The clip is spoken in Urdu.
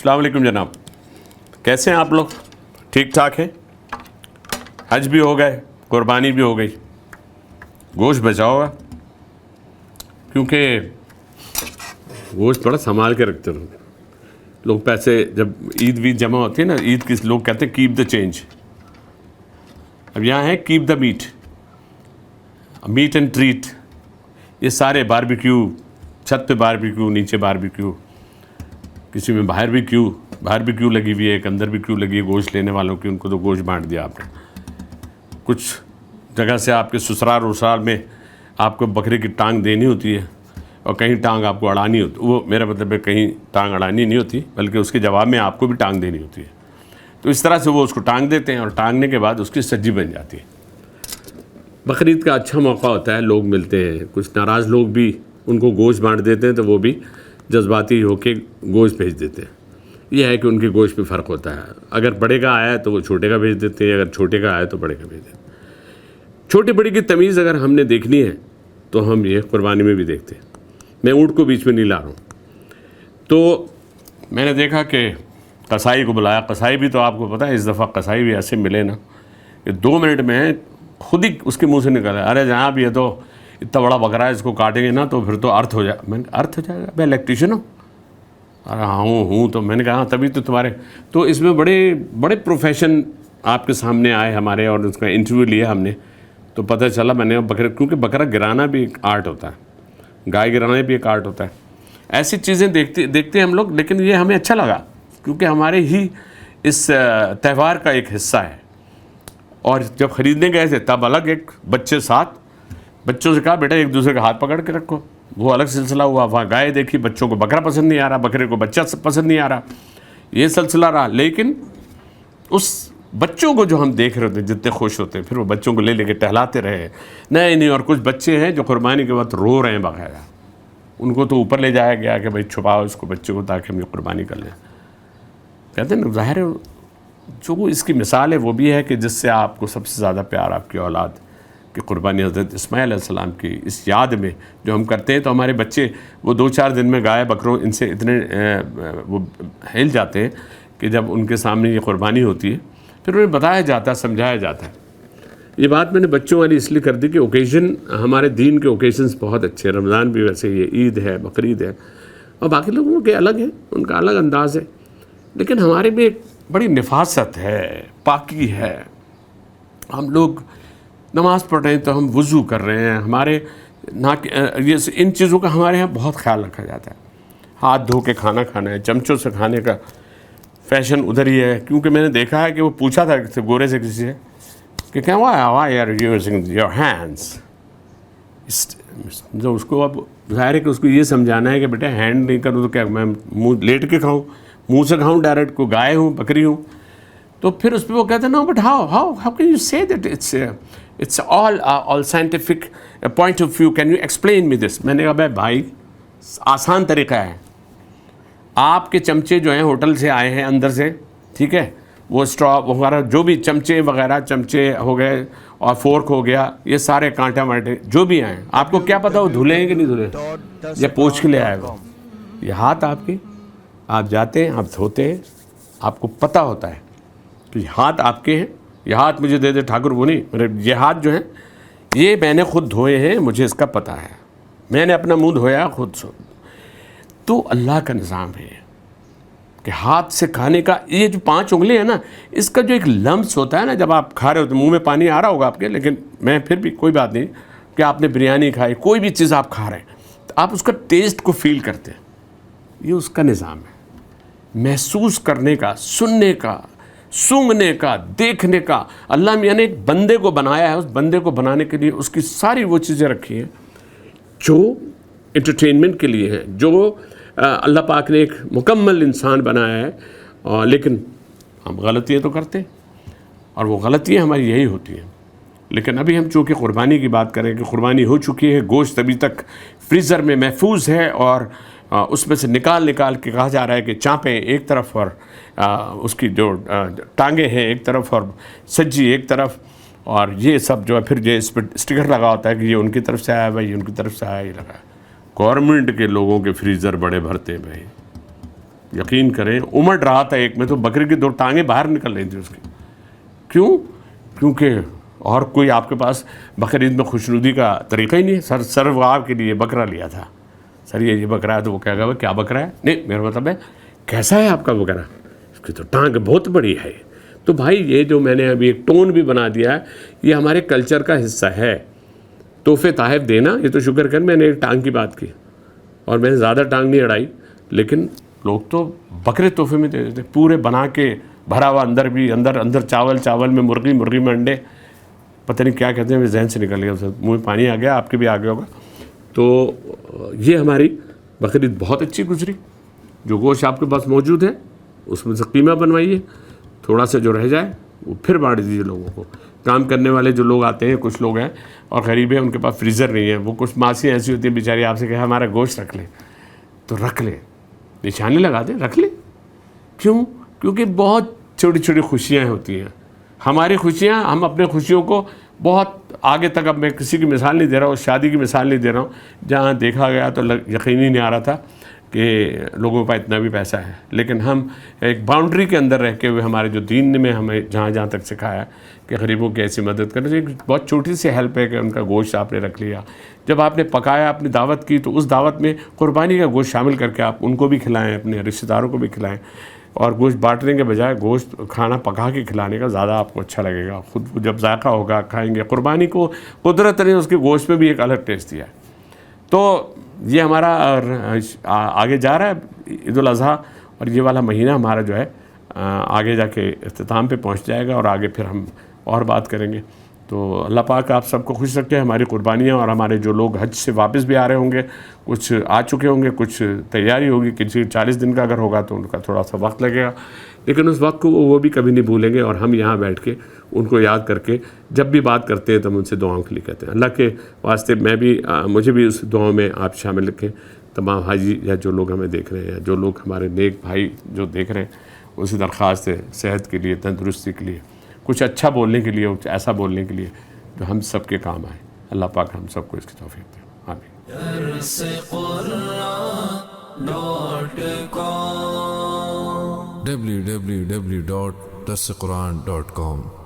السلام علیکم جناب، کیسے ہیں آپ لوگ؟ ٹھیک ٹھاک ہیں؟ حج بھی ہو گئے، قربانی بھی ہو گئی، گوشت بچا ہوگا کیونکہ گوشت بڑا سنبھال کے رکھتے رہو لوگ. پیسے جب عید وید جمع ہوتی ہے نا، عید کی لوگ کہتے ہیں کیپ دا چینج. اب یہاں ہے keep the meat, meat and treat. یہ سارے باربیکیو، چھت پہ باربیکیو، نیچے باربیکیو، کسی میں باہر بھی کیو لگی ہوئی ہے، ایک اندر بھی کیو لگی ہے گوشت لینے والوں کی. ان کو تو گوشت بانٹ دیا آپ نے. کچھ جگہ سے آپ کے سسرال وسرال میں آپ کو بکرے کی ٹانگ دینی ہوتی ہے اور کہیں ٹانگ آپ کو اڑانی ہوتی. وہ میرا مطلب ہے کہیں ٹانگ اڑانی نہیں ہوتی، بلکہ اس کے جواب میں آپ کو بھی ٹانگ دینی ہوتی ہے. تو اس طرح سے وہ اس کو ٹانگ دیتے ہیں اور ٹانگنے کے بعد اس کی سبزی بن جاتی ہے. بقرعید کا اچھا موقع ہوتا ہے، لوگ ملتے ہیں. کچھ ناراض لوگ بھی ان کو گوشت بانٹ دیتے ہیں تو وہ بھی جذباتی ہو کے گوشت بھیج دیتے ہیں. یہ ہے کہ ان کے گوشت پہ فرق ہوتا ہے. اگر بڑے کا آیا ہے تو وہ چھوٹے کا بھیج دیتے ہیں، اگر چھوٹے کا آیا تو بڑے کا بھیج دیتے ہیں. چھوٹے بڑے کی تمیز اگر ہم نے دیکھنی ہے تو ہم یہ قربانی میں بھی دیکھتے ہیں. میں اونٹ کو بیچ میں نہیں لا رہا ہوں. تو میں نے دیکھا کہ قصائی کو بلایا. قصائی بھی تو آپ کو پتہ ہے اس دفعہ قصائی بھی ایسے ملے نا کہ 2 منٹ میں خود ہی اس کے منہ سے نکلا، ارے جناب یہ تو اتنا بڑا بکرا ہے، اس کو کاٹیں گے نا تو پھر تو ارتھ ہو جائے. میں نے کہا ارتھ ہو جائے گا؟ میں الیکٹریشین ہوں. ارے ہوں تو میں نے کہا تبھی تو تمہارے. تو اس میں بڑے پروفیشن آپ کے سامنے آئے ہمارے، اور اس کا انٹرویو لیا ہم نے. تو پتہ چلا میں نے بکرے، کیونکہ بکرا گرانا بھی ایک آرٹ ہوتا ہے، گائے گرانا بھی ایک آرٹ ہوتا ہے. ایسی چیزیں دیکھتے ہیں ہم لوگ. لیکن یہ ہمیں اچھا لگا کیونکہ ہمارے ہی اس تہوار کا ایک حصہ ہے. اور جب خریدنے گئے تھے تب الگ ایک بچے ساتھ، بچوں سے کہا بیٹا ایک دوسرے کا ہاتھ پکڑ کے رکھو. وہ الگ سلسلہ ہوا. وہاں گائے دیکھی، بچوں کو بکرا پسند نہیں آ رہا، بکرے کو بچہ پسند نہیں آ رہا، یہ سلسلہ رہا. لیکن اس بچوں کو جو ہم دیکھ رہے تھے جتنے خوش ہوتے، پھر وہ بچوں کو لے کے ٹہلاتے رہے. نہیں اور کچھ بچے ہیں جو قربانی کے وقت رو رہے ہیں باقاعدہ. ان کو تو اوپر لے جایا گیا کہ بھائی چھپاؤ اس کو، بچے کو، تاکہ ہم یہ قربانی کر لیں. کہتے ہیں نا، ظاہر ہے جو اس کی مثال ہے وہ بھی ہے کہ جس سے آپ کو سب سے زیادہ پیار آپ کی اولاد کی قربانی حضرت اسماعیل علیہ السلام کی اس یاد میں جو ہم کرتے ہیں. تو ہمارے بچے وہ 2-4 دن میں گائے بکروں ان سے اتنے وہ ہل جاتے ہیں کہ جب ان کے سامنے یہ قربانی ہوتی ہے پھر انہیں بتایا جاتا ہے، سمجھایا جاتا ہے. یہ بات میں نے بچوں والی اس لیے کر دی کہ اوکیزن، ہمارے دین کے اوکیزنس بہت اچھے ہیں. رمضان بھی ویسے ہی ہے، عید ہے، بقرعید ہے، اور باقی لوگوں کے الگ ہیں، ان کا الگ انداز ہے. لیکن ہمارے میں ایک بڑی نفاست ہے، پاکی ہے. ہم لوگ نماز پڑھ رہے ہیں تو ہم وضو کر رہے ہیں. ہمارے ان چیزوں کا ہمارے یہاں بہت خیال رکھا جاتا ہے. ہاتھ دھو کے کھانا کھانا ہے، چمچوں سے کھانے کا فیشن ادھر ہی ہے. کیونکہ میں نے دیکھا ہے کہ وہ پوچھا تھا گورے سے کسی سے کہ کیا why are using your hands. جو اس کو اب ظاہر ہے کہ اس کو یہ سمجھانا ہے کہ بیٹا ہینڈ نہیں کروں تو کیا میں منہ لیٹ کے کھاؤں، منہ سے کھاؤں ڈائریکٹ؟ کو گائے ہوں، بکری ہوں. تو پھر اس پہ وہ کہتے ہیں no but how can you say that it's all scientific point of view, can you explain me this. میں نے کہا بھائی آسان طریقہ ہے. آپ کے چمچے جو ہیں ہوٹل سے آئے ہیں اندر سے، ٹھیک ہے، وہ اسٹرا وغیرہ جو بھی چمچے وغیرہ، چمچے ہو گئے اور فورک ہو گیا، یہ سارے کانٹے وانٹے جو بھی آئے، آپ کو کیا پتہ وہ دھلے ہیں کہ نہیں دھلے؟ یہ پوچھ کے لے آئے وہ. یہ ہاتھ آپ کے، آپ جاتے ہیں، آپ دھوتے ہیں، آپ کو پتہ ہوتا ہے کہ یہ ہاتھ آپ کے ہیں. یہ ہاتھ مجھے دے دے ٹھاکر، وہ نہیں، میرے یہ ہاتھ جو ہیں یہ میں نے خود دھوئے ہیں، مجھے اس کا پتہ ہے، میں نے اپنا منہ دھویا خود سے. تو اللہ کا نظام ہے کہ ہاتھ سے کھانے کا. یہ جو 5 انگلی ہیں نا، اس کا جو ایک لمس ہوتا ہے نا، جب آپ کھا رہے ہوتے منہ میں پانی آ رہا ہوگا آپ کے، لیکن میں پھر بھی کوئی بات نہیں کہ آپ نے بریانی کھائی، کوئی بھی چیز آپ کھا رہے ہیں تو آپ اس کا ٹیسٹ کو فیل کرتے ہیں. یہ اس کا نظام ہے، محسوس کرنے کا، سننے کا، سونگھنے کا، دیکھنے کا. اللہ میاں نے ایک بندے کو بنایا ہے، اس بندے کو بنانے کے لیے اس کی ساری وہ چیزیں رکھی ہیں جو انٹرٹینمنٹ کے لیے ہیں، جو اللہ پاک نے ایک مکمل انسان بنایا ہے. لیکن ہم غلطیاں تو کرتے ہیں، اور وہ غلطیاں ہماری یہی ہوتی ہیں. لیکن ابھی ہم چونکہ قربانی کی بات کریں کہ قربانی ہو چکی ہے، گوشت ابھی تک فریزر میں محفوظ ہے، اور اس میں سے نکال کے کہا جا رہا ہے کہ چانپیں ایک طرف اور اس کی جو ٹانگیں ہیں ایک طرف اور سجی ایک طرف، اور یہ سب جو ہے پھر یہ اس پہ اسٹیکر لگا ہوتا ہے کہ یہ ان کی طرف سے آیا ہے بھائی، یہ ان کی طرف سے آیا، یہ لگا ہے. گورنمنٹ کے لوگوں کے فریزر بڑے بھرتے ہیں بھائی. یقین کریں امڑ رہا تھا ایک میں تو بکری کی 2 ٹانگیں باہر نکل رہی تھیں اس کی. کیوں؟ کیونکہ اور کوئی آپ کے پاس بقرعید میں خوشنودی کا طریقہ ہی نہیں ہے. سر وہ آپ کے لیے بکرا لیا تھا, سر یہ بکرا ہے, تو وہ کہے گا کیا بکرا ہے؟ نہیں, میرا مطلب ہے کیسا ہے آپ کا بکرا, اس کی تو ٹانگ بہت بڑی ہے. تو بھائی یہ جو میں نے ابھی ایک ٹون بھی بنا دیا ہے, یہ ہمارے کلچر کا حصہ ہے. تحفے تحائف دینا, یہ تو شکر کر میں نے ایک ٹانگ کی بات کی اور میں نے زیادہ ٹانگ نہیں اڑائی, لیکن لوگ تو بکرے تحفے میں دے دیتے پورے بنا کے بھرا ہوا, اندر بھی اندر چاول میں مرغی میں انڈے, پتہ نہیں کیا کہتے ہیں, ذہن سے نکل گیا, منہ میں پانی آ گیا, آپ کے بھی آ گیا ہوگا. تو یہ ہماری بقرعید بہت اچھی گزری. جو گوشت آپ کے پاس موجود ہے اس میں سے قیمہ بنوائیے, تھوڑا سا جو رہ جائے وہ پھر بانٹ دیجیے لوگوں کو. کام کرنے والے جو لوگ آتے ہیں, کچھ لوگ ہیں اور غریب ہیں, ان کے پاس فریزر نہیں ہے, وہ کچھ ماسیاں ایسی ہوتی ہیں بیچاری, آپ سے کہے ہمارا گوشت رکھ لیں, تو رکھ لیں, نشانے لگا دیں, رکھ لیں. کیوں؟ کیونکہ بہت چھوٹی چھوٹی خوشیاں ہوتی ہیں. ہماری خوشیاں, ہم اپنے خوشیوں کو بہت آگے تک, اب میں کسی کی مثال نہیں دے رہا ہوں, شادی کی مثال نہیں دے رہا ہوں, جہاں دیکھا گیا تو یقین ہی نہیں آ رہا تھا کہ لوگوں کا اتنا بھی پیسہ ہے, لیکن ہم ایک باؤنڈری کے اندر رہ کے ہوئے, ہمارے جو دین نے ہمیں جہاں تک سکھایا کہ غریبوں کی ایسی مدد کرنا, ایک بہت چھوٹی سی ہیلپ ہے کہ ان کا گوشت آپ نے رکھ لیا. جب آپ نے پکایا, اپنی دعوت کی, تو اس دعوت میں قربانی کا گوشت شامل کر کے آپ ان کو بھی کھلائیں, اپنے رشتہ داروں کو بھی کھلائیں. اور گوشت بانٹنے کے بجائے گوشت کھانا پکا کے کھلانے کا زیادہ آپ کو اچھا لگے گا. خود جب ذائقہ ہوگا کھائیں گے. قربانی کو قدرت نے اس کے گوشت میں بھی ایک الگ ٹیسٹ دیا ہے. تو یہ ہمارا آگے جا رہا ہے عید الاضحیٰ, اور یہ والا مہینہ ہمارا جو ہے آگے جا کے اختتام پہ پہنچ جائے گا, اور آگے پھر ہم اور بات کریں گے. تو اللہ پاک آپ سب کو خوش رکھے. ہماری قربانیاں اور ہمارے جو لوگ حج سے واپس بھی آ رہے ہوں گے, کچھ آ چکے ہوں گے, کچھ تیاری ہوگی, کسی 40 دن کا اگر ہوگا تو ان کا تھوڑا سا وقت لگے گا, لیکن اس وقت کو وہ بھی کبھی نہیں بھولیں گے. اور ہم یہاں بیٹھ کے ان کو یاد کر کے جب بھی بات کرتے ہیں تو ہم ان سے دعاؤں کے لیے کہتے ہیں. اللہ کے واسطے مجھے بھی اس دعاؤں میں آپ شامل رکھیں. تمام حاجی یا جو لوگ ہمیں دیکھ رہے ہیں, یا جو لوگ ہمارے نیک بھائی جو دیکھ رہے ہیں, اسی درخواست ہے صحت کے لیے, تندرستی کے لیے, کچھ اچھا بولنے کے لیے, کچھ ایسا بولنے کے لیے جو ہم سب کے کام آئے. اللہ پاک ہم سب کو اس کی توفیق دے. آمین. www.darsequran.com